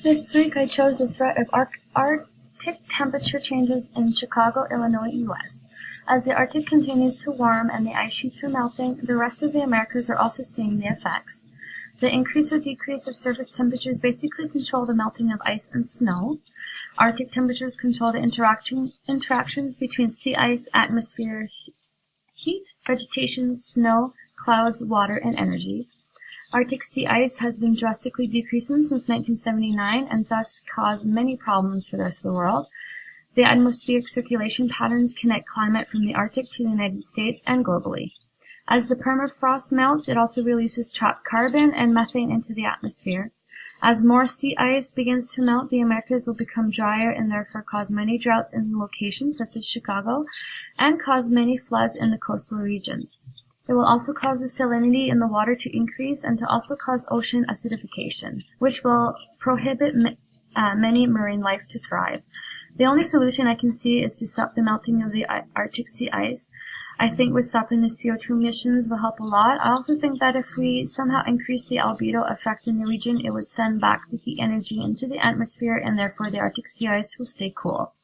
This week I chose the threat of Arctic temperature changes in Chicago, Illinois, U.S. As the Arctic continues to warm and the ice sheets are melting, the rest of the Americas are also seeing the effects. The increase or decrease of surface temperatures basically control the melting of ice and snow. Arctic temperatures control the interactions between sea ice, atmosphere, heat, vegetation, snow, clouds, water, and energy. Arctic sea ice has been drastically decreasing since 1979 and thus caused many problems for the rest of the world. The atmospheric circulation patterns connect climate from the Arctic to the United States and globally. As the permafrost melts, it also releases trapped carbon and methane into the atmosphere. As more sea ice begins to melt, the Americas will become drier and therefore cause many droughts in locations such as Chicago and cause many floods in the coastal regions. It will also cause the salinity in the water to increase and to also cause ocean acidification, which will prohibit many marine life to thrive. The only solution I can see is to stop the melting of the Arctic sea ice. I think with stopping the CO2 emissions will help a lot. I also think that if we somehow increase the albedo effect in the region, it would send back the heat energy into the atmosphere and therefore the Arctic sea ice will stay cool.